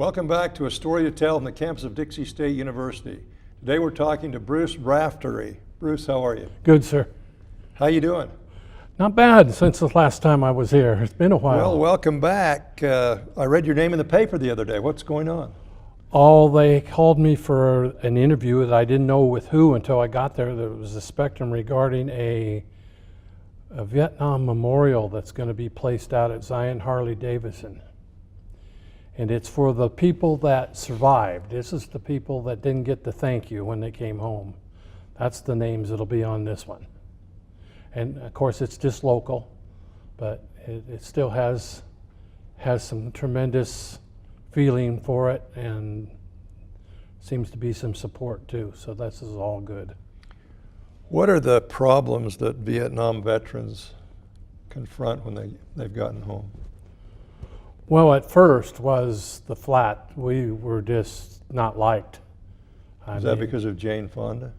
Welcome back to A Story to Tell on the campus of Dixie State University. Today we're talking to Bruce Raftery. Bruce, how are you? Good, sir. How you doing? Not bad since the last time I was here. It's been a while. Well, welcome back. I read your name in the paper the other day. What's going on? Oh, they called me for an interview that I didn't know with who until I got there. There was a spectrum regarding a Vietnam memorial that's going to be placed out at Zion Harley-Davidson. And it's for the people that survived. This is the people that didn't get the thank you when they came home. That's the names that'll be on this one. And of course it's just local, but it still has some tremendous feeling for it, and seems to be some support too. So this is all good. What are the problems that Vietnam veterans confront when they've gotten home? Well, at first was the flat. We were just not liked. Is that because of Jane Fonda?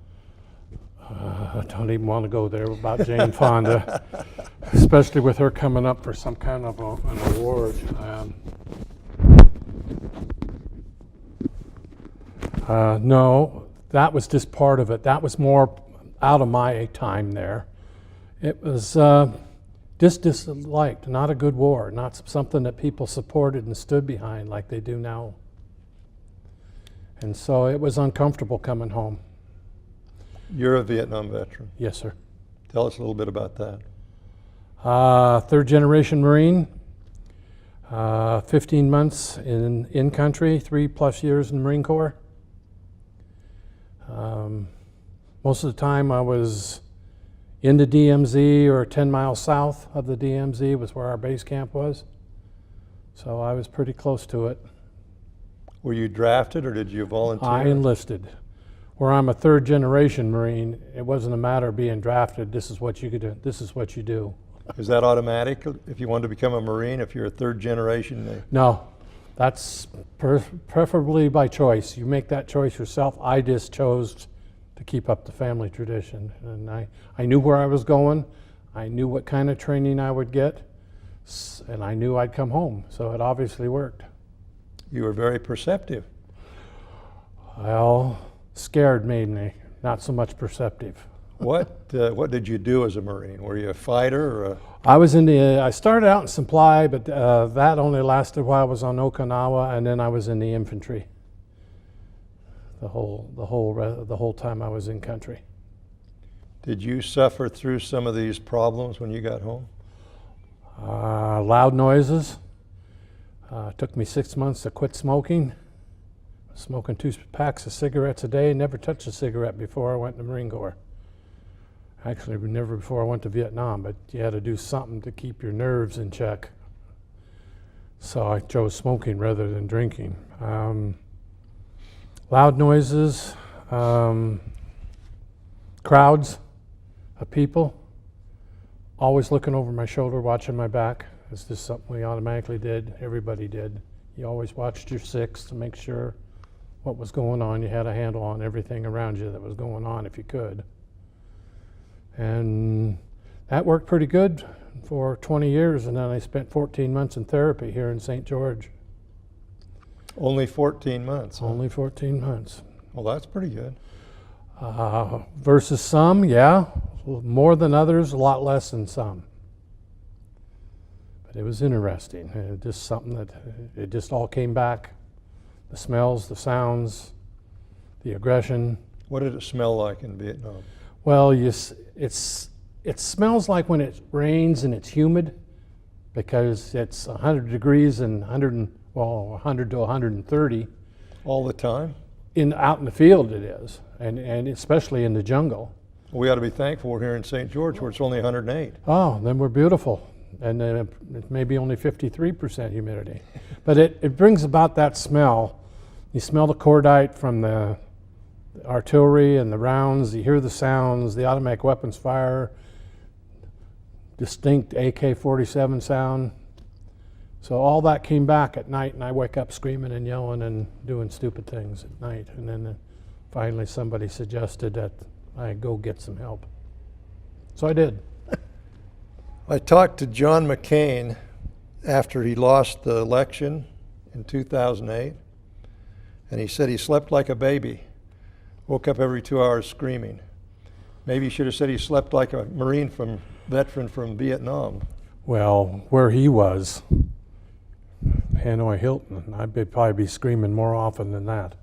I don't even want to go there about Jane Fonda, especially with her coming up for some kind of an award. No, that was just part of it. That was more out of my time there. It was just disliked, not a good war, not something that people supported and stood behind like they do now. And so it was uncomfortable coming home. You're a Vietnam veteran. Yes, sir. Tell us a little bit about that. Third generation Marine, 15 months in country, 3+ years in the Marine Corps. Most of the time I was in the DMZ or 10 miles south of the DMZ was where our base camp was. So I was pretty close to it. Were you drafted or did you volunteer? I enlisted. Where I'm a third generation Marine, it wasn't a matter of being drafted. This is what you could do. This is what you do. Is that automatic if you wanted to become a Marine, if you're a third generation? No, that's preferably by choice. You make that choice yourself. I just chose to keep up the family tradition. And I knew where I was going. I knew what kind of training I would get. And I knew I'd come home. So it obviously worked. You were very perceptive. Well, scared made me, not so much perceptive. What did you do as a Marine? Were you a fighter or I started out in supply, but that only lasted while I was on Okinawa, and then I was in the infantry. The whole time I was in country. Did you suffer through some of these problems when you got home? Loud noises. Took me 6 months to quit smoking. Smoking 2 packs of cigarettes a day. Never touched a cigarette before I went in the Marine Corps. Actually, never before I went to Vietnam, but you had to do something to keep your nerves in check. So I chose smoking rather than drinking. Loud noises, crowds of people, always looking over my shoulder, watching my back. It's just something we automatically did. Everybody did. You always watched your six to make sure what was going on. You had a handle on everything around you that was going on if you could. And that worked pretty good for 20 years, and then I spent 14 months in therapy here in St. George. Only 14 months? Huh? Only 14 months. Well, that's pretty good. Versus some, yeah, more than others, a lot less than some. But it was interesting. Just something that it just all came back. The smells, the sounds, the aggression. What did it smell like in Vietnam? Well, it smells like when it rains and it's humid, because it's 100 degrees and 100 to 130. All the time? Out in the field it is, and especially in the jungle. We ought to be thankful we're here in St. George where it's only 108. Oh, then we're beautiful. And then it may be only 53% humidity. But it brings about that smell. You smell the cordite from the artillery and the rounds. You hear the sounds, the automatic weapons fire, distinct AK-47 sound. So all that came back at night, and I wake up screaming and yelling and doing stupid things at night. And then finally somebody suggested that I go get some help. So I did. I talked to John McCain after he lost the election in 2008. And he said he slept like a baby, woke up every 2 hours screaming. Maybe you should have said he slept like a veteran from Vietnam. Well, where he was, Hanoi Hilton, I'd probably be screaming more often than that.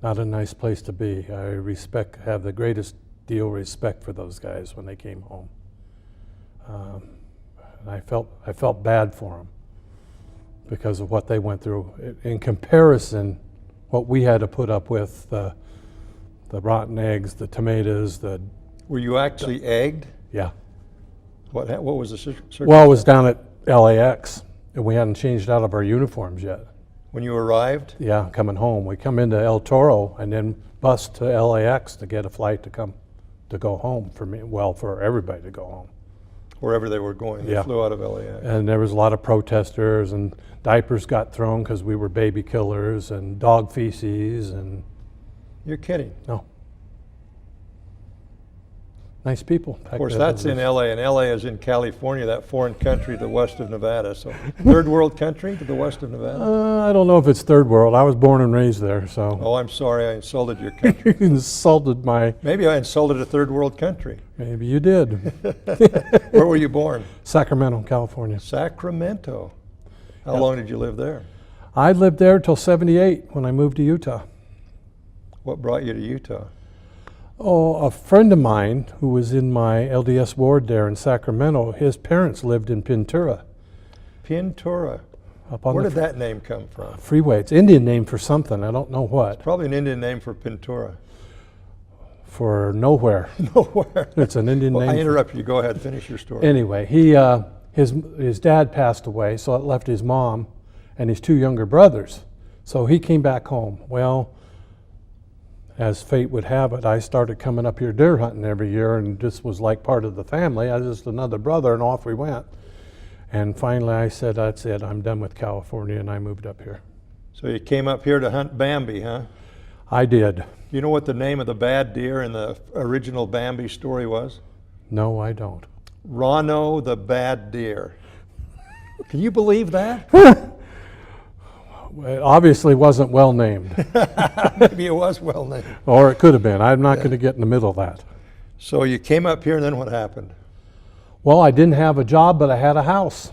Not a nice place to be. I have the greatest deal of respect for those guys when they came home. And I felt bad for them because of what they went through. In comparison, what we had to put up with, the rotten eggs, the tomatoes, Were you actually egged? yeah. What was the circumstance? Well, it was down at LAX, and we hadn't changed out of our uniforms yet. When you arrived? Yeah, coming home. We come into El Toro and then bus to LAX to get a flight to go home for everybody to go home. Wherever they were going. They Yeah. flew out of LAX. And there was a lot of protesters, and diapers got thrown because we were baby killers, and dog feces, and You're kidding. no. Nice people. Of course, that's in LA, and LA is in California, that foreign country to the west of Nevada. So, third world country to the west of Nevada? I don't know if it's third world. I was born and raised there, so. Oh, I'm sorry, I insulted your country. You insulted my. Maybe I insulted a third world country. Maybe you did. Where were you born? Sacramento, California. Sacramento. How Yep. long did you live there? I lived there until '78 when I moved to Utah. What brought you to Utah? Oh, a friend of mine who was in my LDS ward there in Sacramento, his parents lived in Pintura. Pintura. Up on Where the did that name come from? freeway. It's Indian name for something. I don't know what. Probably an Indian name for Pintura. For nowhere. Nowhere. It's an Indian Well, name. I interrupted you. Go ahead, finish your story. Anyway, his dad passed away, so it left his mom and his two younger brothers. So he came back home. Well, as fate would have it, I started coming up here deer hunting every year, and this was like part of the family. I was just another brother, and off we went. And finally I said, that's it, I'm done with California, and I moved up here. So you came up here to hunt Bambi, huh? I did. Do you know what the name of the bad deer in the original Bambi story was? No, I don't. Ronnow the bad deer. Can you believe that? It obviously wasn't well named, Maybe it was well named. or it could have been. I'm not going to get in the middle of that. So you came up here, and then what happened? Well, I didn't have a job, but I had a house.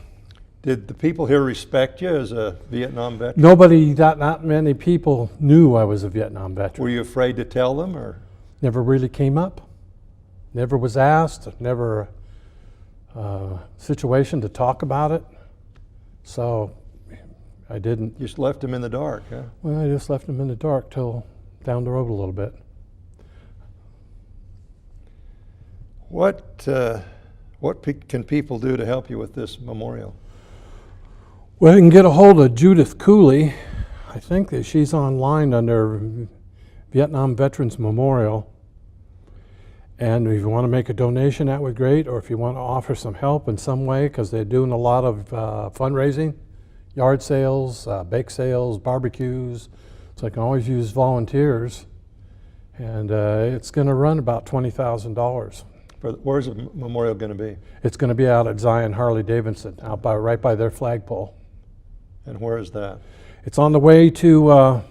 Did the people here respect you as a Vietnam veteran? Nobody, not many people knew I was a Vietnam veteran. Were you afraid to tell them, or? Never really came up. Never was asked. Never a situation to talk about it. So I didn't. You just left them in the dark, huh? Well, I just left them in the dark till down the road a little bit. What can people do to help you with this memorial? Well, you can get a hold of Judith Cooley. I think that she's online under Vietnam Veterans Memorial. And if you want to make a donation, that would be great. Or if you want to offer some help in some way, because they're doing a lot of fundraising, yard sales, bake sales, barbecues. So I can always use volunteers. And it's going to run about $20,000. Where's the memorial going to be? It's going to be out at Zion Harley Davidson, right by their flagpole. And where is that? It's on the way to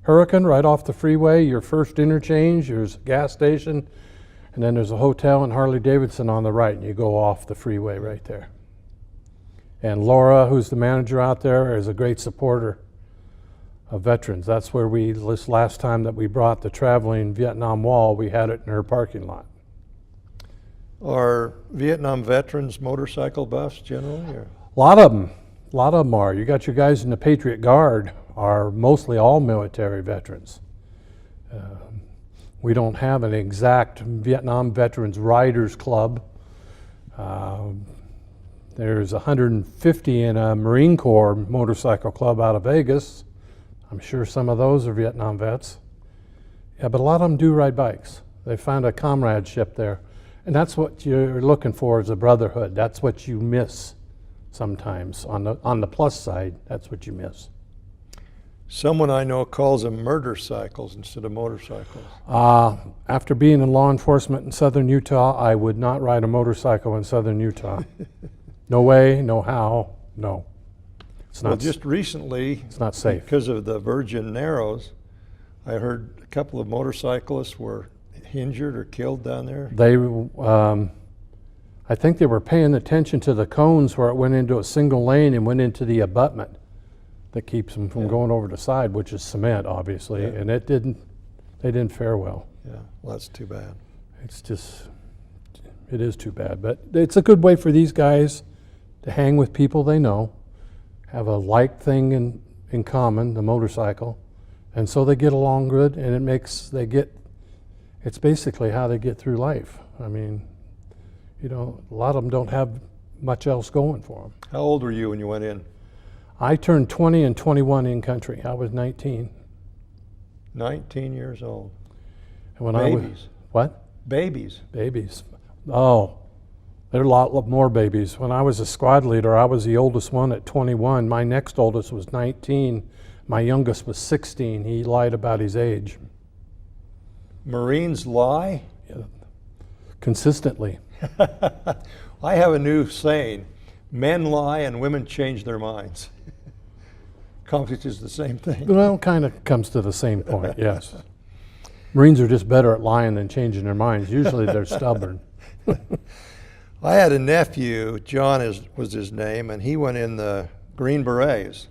Hurricane, right off the freeway. Your first interchange, there's a gas station, and then there's a hotel in Harley Davidson on the right, and you go off the freeway right there. And Laura, who's the manager out there, is a great supporter of veterans. That's where this last time that we brought the traveling Vietnam Wall, we had it in her parking lot. Are Vietnam veterans motorcycle buffs generally? Or? A lot of them are. You got your guys in the Patriot Guard are mostly all military veterans. We don't have an exact Vietnam Veterans Riders Club. There's 150 in a Marine Corps motorcycle club out of Vegas. I'm sure some of those are Vietnam vets. Yeah, but a lot of them do ride bikes. They find a comradeship there. And that's what you're looking for, is a brotherhood. That's what you miss sometimes. On the plus side, that's what you miss. Someone I know calls them murder cycles instead of motorcycles. After being in law enforcement in southern Utah, I would not ride a motorcycle in southern Utah. No way, no how, no. It's Well, not. just recently, It's not safe. because of the Virgin Narrows, I heard a couple of motorcyclists were injured or killed down there. They, I think they were paying attention to the cones where it went into a single lane and went into the abutment that keeps them from Yeah. going over the side, which is cement, obviously, Yeah. and they didn't fare well. Yeah, well, that's too bad. It's just, it is too bad, but it's a good way for these guys to hang with people they know, have a like thing in common, the motorcycle, and so they get along good, and it's basically how they get through life. I mean, a lot of them don't have much else going for them. How old were you when you went in? I turned 20 and 21 in country. I was 19. 19 years old. And when Babies. What? Babies. Babies. Oh, there are a lot more babies. When I was a squad leader, I was the oldest one at 21. My next oldest was 19. My youngest was 16. He lied about his age. Marines lie? Consistently. I have a new saying, men lie and women change their minds. Accomplishes the same thing. Well, it kind of comes to the same point, yes. Marines are just better at lying than changing their minds. Usually they're stubborn. I had a nephew, John was his name, and he went in the Green Berets.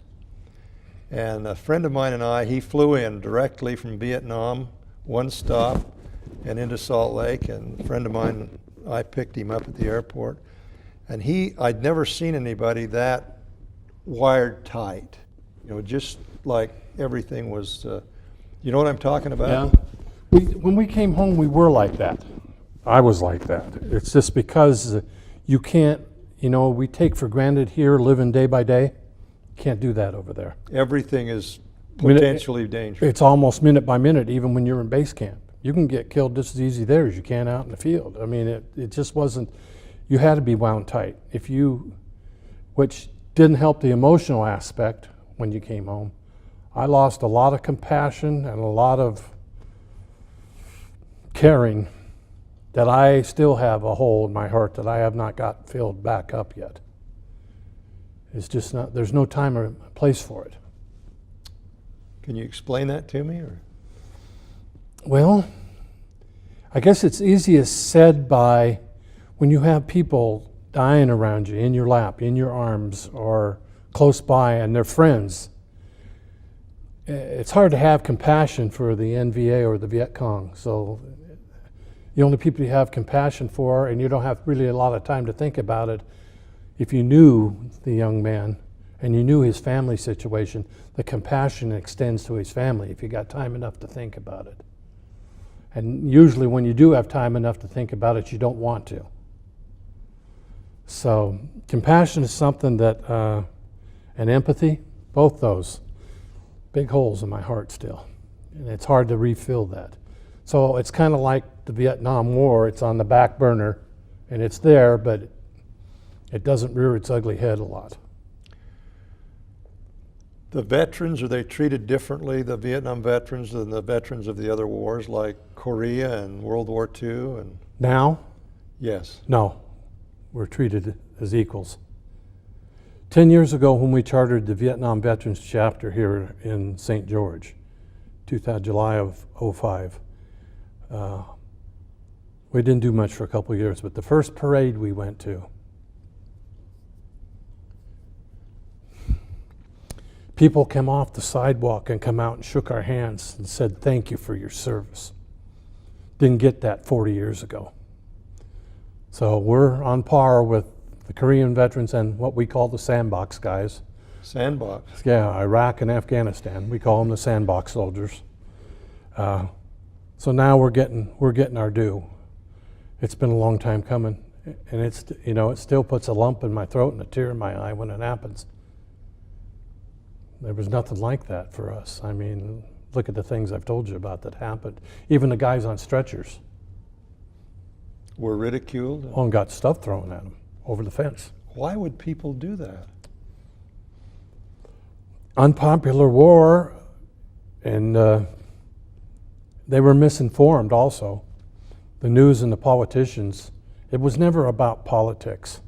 And a friend of mine and I, he flew in directly from Vietnam, one stop, and into Salt Lake. And a friend of mine, I picked him up at the airport. And I'd never seen anybody that wired tight. Just like everything was, you know what I'm talking about? Yeah. When we came home, we were like that. I was like that. It's just because you can't, we take for granted here, living day by day. Can't do that over there. Everything is potentially dangerous. It's almost minute by minute, even when you're in base camp. You can get killed just as easy there as you can out in the field. I mean, it just wasn't, you had to be wound tight. Which didn't help the emotional aspect when you came home. I lost a lot of compassion and a lot of caring that I still have a hole in my heart that I have not got filled back up yet. It's just not, there's no time or place for it. Can you explain that to me? Or? Well, I guess it's easiest said by when you have people dying around you, in your lap, in your arms, or close by, and they're friends. It's hard to have compassion for the NVA or the Viet Cong. So the only people you have compassion for, and you don't have really a lot of time to think about it, if you knew the young man and you knew his family situation, the compassion extends to his family if you got time enough to think about it. And usually when you do have time enough to think about it, you don't want to. So compassion is something that, and empathy, both those, big holes in my heart still. And it's hard to refill that. So it's kind of like the Vietnam War. It's on the back burner and it's there, but it doesn't rear its ugly head a lot. The veterans, are they treated differently, the Vietnam veterans, than the veterans of the other wars like Korea and World War II? And Now? yes. No, we're treated as equals. 10 years ago when we chartered the Vietnam Veterans Chapter here in St. George, July of '05, we didn't do much for a couple of years, but the first parade we went to, people came off the sidewalk and come out and shook our hands and said, "Thank you for your service." Didn't get that 40 years ago. So we're on par with the Korean veterans and what we call the sandbox guys. Sandbox. Yeah, Iraq and Afghanistan. We call them the sandbox soldiers. So now we're getting our due. It's been a long time coming, and it still puts a lump in my throat and a tear in my eye when it happens. There was nothing like that for us. I mean, look at the things I've told you about that happened. Even the guys on stretchers. Were ridiculed. And got stuff thrown at them over the fence. Why would people do that? Unpopular war, and they were misinformed also. The news and the politicians. It was never about politics.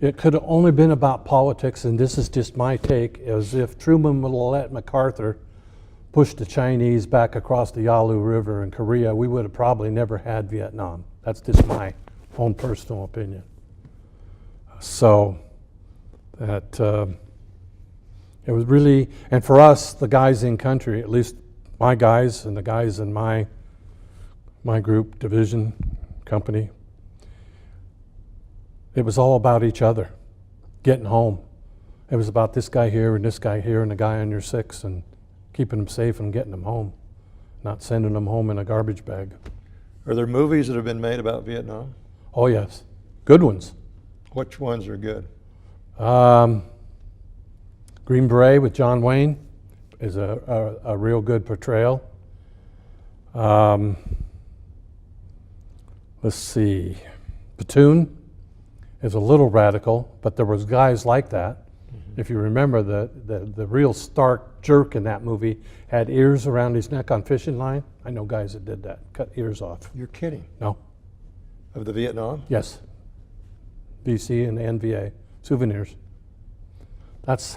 It could have only been about politics, and this is just my take, as if Truman would have let MacArthur push the Chinese back across the Yalu River in Korea, we would have probably never had Vietnam. That's just my own personal opinion. So that it was really, and for us, the guys in country, at least my guys and the guys in my group, division, company, it was all about each other, getting home. It was about this guy here and this guy here and the guy on your six and keeping them safe and getting them home, not sending them home in a garbage bag. Are there movies that have been made about Vietnam? Oh yes, good ones. Which ones are good? Green Beret with John Wayne is a real good portrayal. Let's see, Platoon is a little radical, but there was guys like that. Mm-hmm. If you remember, the real stark jerk in that movie had ears around his neck on fishing line. I know guys that did that, cut ears off. You're kidding? No. Of the Vietnam? Yes. VC and NVA, souvenirs. That's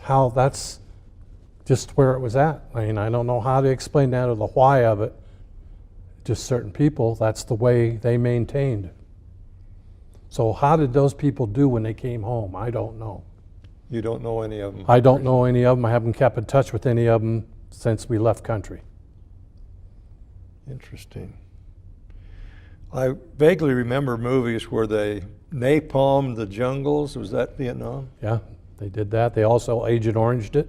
just where it was at. I mean, I don't know how to explain that or the why of it. Just certain people, that's the way they maintained. So how did those people do when they came home? I don't know. You don't know any of them? I don't know any of them. I haven't kept in touch with any of them since we left country. Interesting. I vaguely remember movies where they napalmed the jungles. Was that Vietnam? Yeah, they did that. They also Agent Oranged it,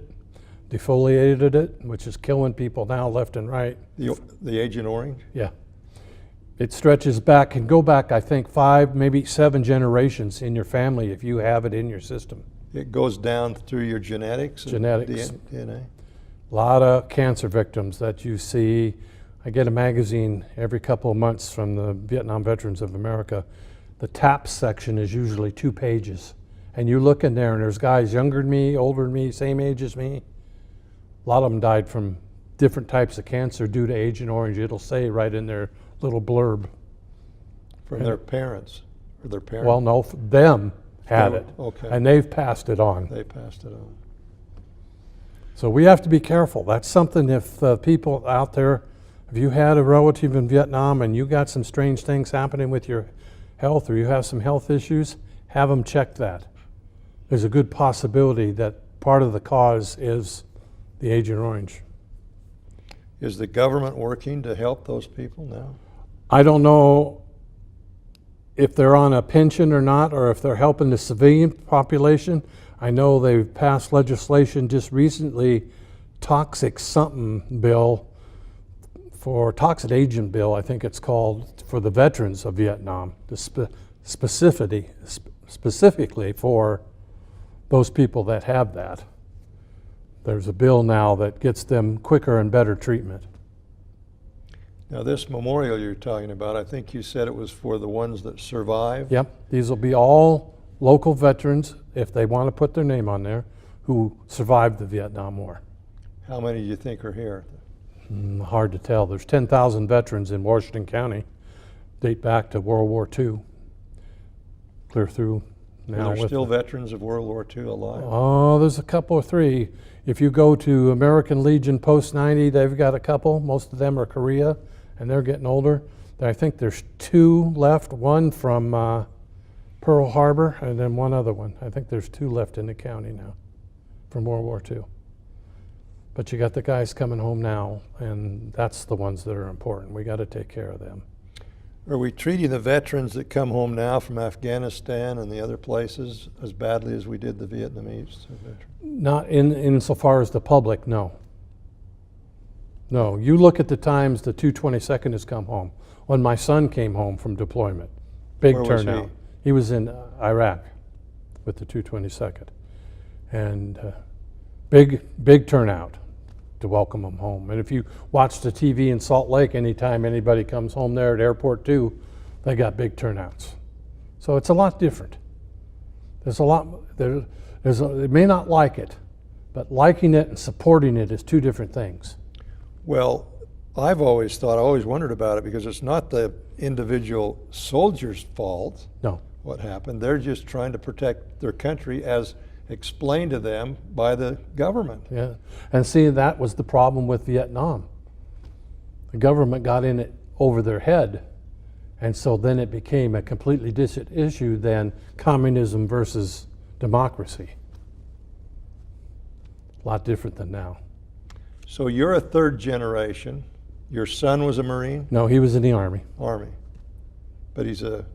defoliated it, which is killing people now left and right. The Agent Orange? Yeah. It stretches back, can go back, I think, 5, maybe 7 generations in your family if you have it in your system. It goes down through your genetics? Genetics. DNA? A lot of cancer victims that you see. I get a magazine every couple of months from the Vietnam Veterans of America. The TAP section is usually 2 pages. And you look in there and there's guys younger than me, older than me, same age as me. A lot of them died from different types of cancer due to Agent Orange. It'll say right in their little blurb. From their parents? Or their parents? Well, no, them had it. Okay. And they've passed it on. They passed it on. So we have to be careful. That's something if people out there, if you had a relative in Vietnam and you got some strange things happening with your health or you have some health issues, have them check that. There's a good possibility that part of the cause is the Agent Orange. Is the government working to help those people now? I don't know if they're on a pension or not, or if they're helping the civilian population. I know they've passed legislation just recently, toxic something bill, for toxic agent bill, I think it's called, for the veterans of Vietnam, specifically for those people that have that. There's a bill now that gets them quicker and better treatment. Now this memorial you're talking about, I think you said it was for the ones that survived? Yep, these will be all local veterans, if they want to put their name on there, who survived the Vietnam War. How many do you think are here? Hard to tell. There's 10,000 veterans in Washington County, date back to World War II, clear through now. Are there still veterans of World War II alive? Oh, there's a couple or 3. If you go to American Legion Post 90, they've got a couple. Most of them are Korea, and they're getting older. I think there's 2 left, one from Pearl Harbor, and then one other one. I think there's 2 left in the county now from World War II. But you got the guys coming home now, and that's the ones that are important. We got to take care of them. Are we treating the veterans that come home now from Afghanistan and the other places as badly as we did the Vietnamese veterans? Not insofar as the public, no. No, you look at the times the 222nd has come home. When my son came home from deployment, big Where was turnout. He was in Iraq with the 222nd. And big turnout to welcome him home. And if you watch the TV in Salt Lake, anytime anybody comes home there at Airport 2, they got big turnouts. So it's a lot different. There's a lot, they may not like it, but liking it and supporting it is 2 different things. Well, I've always wondered about it because it's not the individual soldier's fault. No. what happened. They're just trying to protect their country as explained to them by the government. Yeah, and see, that was the problem with Vietnam. The government got in it over their head, and so then it became a completely different issue than communism versus democracy. A lot different than now. So you're a third generation. Your son was a Marine? No, he was in the Army. Army. But he's a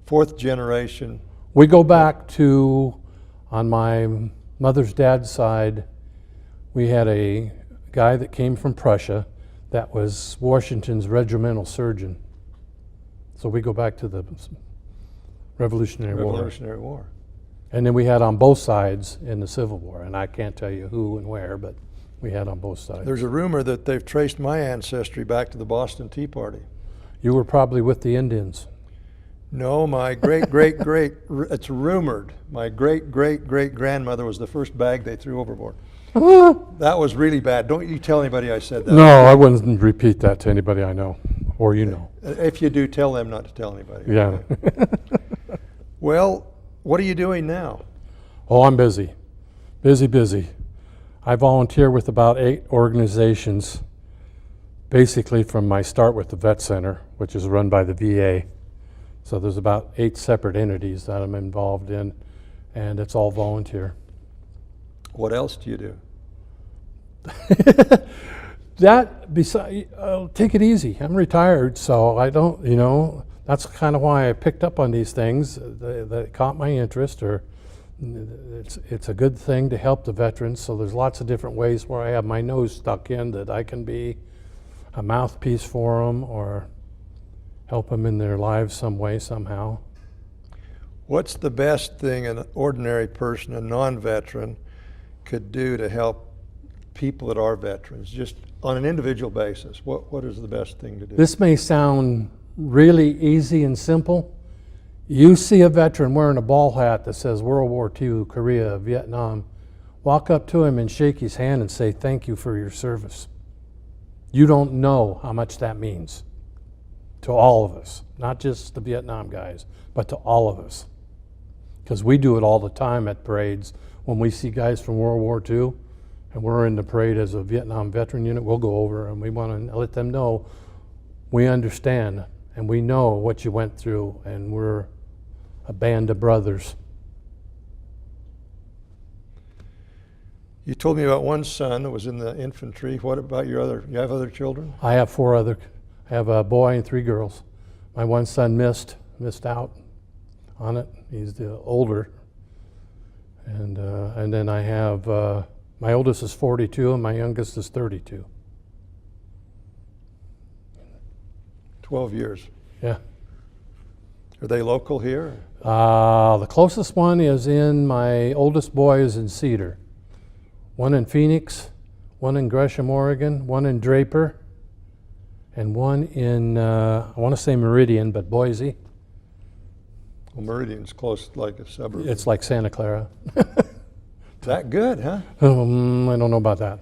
fourth generation. We go back to, on my mother's dad's side, we had a guy that came from Prussia that was Washington's regimental surgeon. So we go back to the Revolutionary War. And then we had on both sides in the Civil War, and I can't tell you who and where, but we had on both sides. There's a rumor that they've traced my ancestry back to the Boston Tea Party. You were probably with the Indians. No, my it's rumored, my great-great-great-grandmother was the first bag they threw overboard. That was really bad. Don't you tell anybody I said that. No, I wouldn't repeat that to anybody I know, or you know. If you do, tell them not to tell anybody. Yeah. Well, what are you doing now? Oh, I'm busy. Busy. I volunteer with about 8 organizations, basically from my start with the Vet Center, which is run by the VA. So there's about 8 separate entities that I'm involved in, and it's all volunteer. What else do you do? Take it easy. I'm retired, so I don't, that's kind of why I picked up on these things that caught my interest, or it's a good thing to help the veterans. So there's lots of different ways where I have my nose stuck in that I can be a mouthpiece for them or help them in their lives some way, somehow. What's the best thing an ordinary person, a non-veteran, could do to help people that are veterans, just on an individual basis? What is the best thing to do? This may sound really easy and simple. You see a veteran wearing a ball hat that says World War II, Korea, Vietnam, walk up to him and shake his hand and say, "Thank you for your service." You don't know how much that means to all of us, not just the Vietnam guys, but to all of us. Because we do it all the time at parades. When we see guys from World War II and we're in the parade as a Vietnam veteran unit, we'll go over and we want to let them know we understand and we know what you went through, and we're a band of brothers. You told me about one son that was in the infantry. What about you have other children? I have 4 other. I have a boy and 3 girls. My one son missed out on it. He's the older. And then I have, my oldest is 42 and my youngest is 32. 12 years. Yeah. Are they local here? The closest one is my oldest boy is in Cedar. One in Phoenix, one in Gresham, Oregon, one in Draper, and one in, I want to say Meridian, but Boise. Well, Meridian's close, like a suburb. It's like Santa Clara. That good, huh? I don't know about that.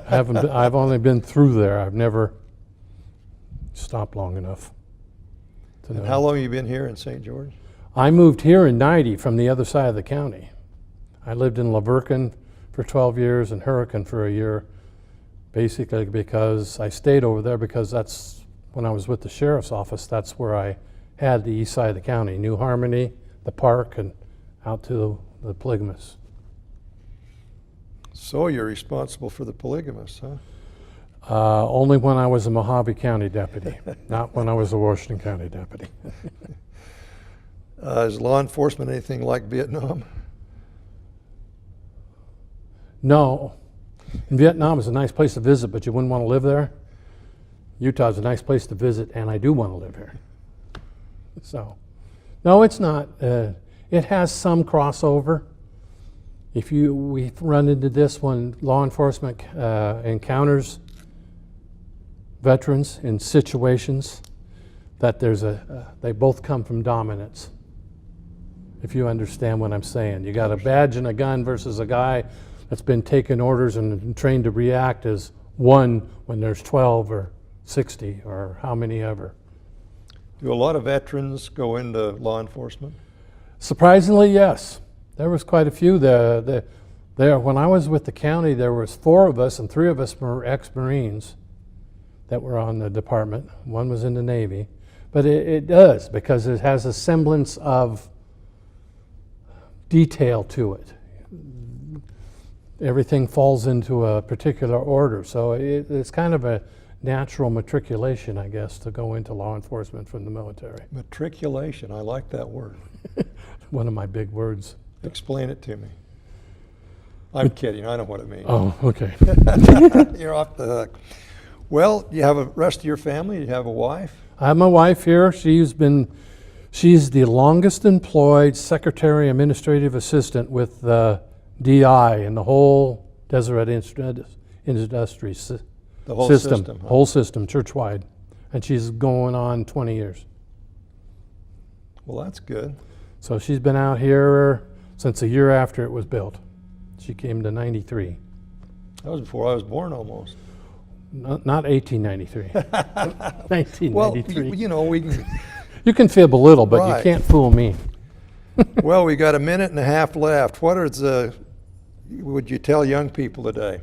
I've only been through there. I've never stopped long enough to know. And how long have you been here in St. George? I moved here in '90 from the other side of the county. I lived in Laverton for 12 years and Hurricane for a year, basically because I stayed over there because that's when I was with the sheriff's office. That's where I had the east side of the county, New Harmony, the park, and out to the Polygamous. So you're responsible for the Polygamous, huh? Only when I was a Mojave County deputy, not when I was a Washington County deputy. Is law enforcement anything like Vietnam? No. And Vietnam is a nice place to visit, but you wouldn't want to live there. Utah's a nice place to visit, and I do want to live here. So, no, it's not. It has some crossover. We run into this when law enforcement encounters veterans in situations that they both come from dominance. If you understand what I'm saying. You got a badge and a gun versus a guy that's been taking orders and trained to react as one when there's 12 or 60 or how many ever. Do a lot of veterans go into law enforcement? Surprisingly, yes. There was quite a few. When I was with the county, there was 4 of us, and 3 of us were ex-Marines that were on the department. 1 was in the Navy. But it does, because it has a semblance of detail to it. Everything falls into a particular order. So it's kind of a natural matriculation, I guess, to go into law enforcement from the military. Matriculation, I like that word. One of my big words. Explain it to me. I'm kidding, I know what it means. Oh, okay. You're off the hook. Well, you have a rest of your family? You have a wife? I have my wife here. She's the longest employed secretary administrative assistant with the DI in the whole Deseret industry The whole system, huh? Whole system, church-wide. And she's going on 20 years. Well, that's good. So she's been out here since a year after it was built. She came to 93. That was before I was born almost. Not 1893. 1993. Well, you know, we can... You can fib a little, but Right. you can't fool me. Well, we got a minute and a half left. What would you tell young people today?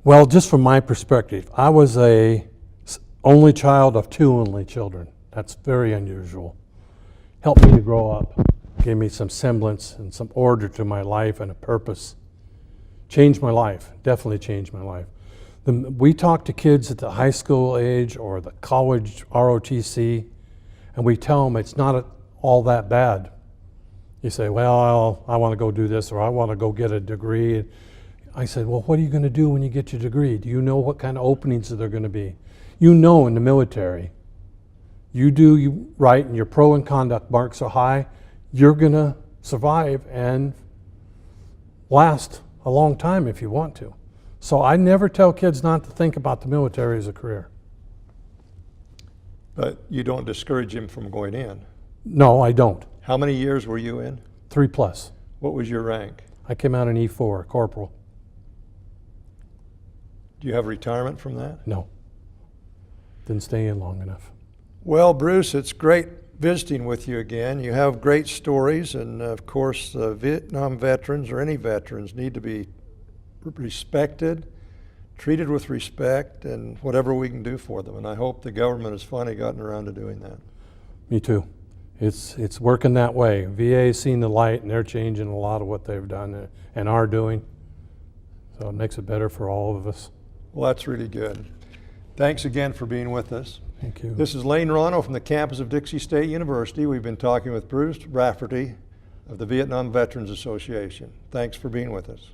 Well, just from my perspective, I was a only child of 2 only children. That's very unusual. Helped me to grow up, gave me some semblance and some order to my life and a purpose. Changed my life, definitely changed my life. We talk to kids at the high school age or the college ROTC, and we tell them it's not all that bad. You say, well, I want to go do this, or I want to go get a degree. I said, well, what are you going to do when you get your degree? Do you know what kind of openings there are going to be? You know, in the military, you do right and your pro and conduct marks are high, you're going to survive and last a long time if you want to. So I never tell kids not to think about the military as a career. But you don't discourage him from going in. No, I don't. How many years were you in? 3+. What was your rank? I came out in E4, corporal. Do you have retirement from that? No. Didn't stay in long enough. Well, Bruce, it's great visiting with you again. You have great stories, and of course, Vietnam veterans or any veterans need to be respected, treated with respect, and whatever we can do for them. And I hope the government has finally gotten around to doing that. Me too. It's working that way. VA's seen the light, and they're changing a lot of what they've done and are doing. So it makes it better for all of us. Well, that's really good. Thanks again for being with us. Thank you. This is Lane Ronnow from the campus of Dixie State University. We've been talking with Bruce Raftery of the Vietnam Veterans Association. Thanks for being with us.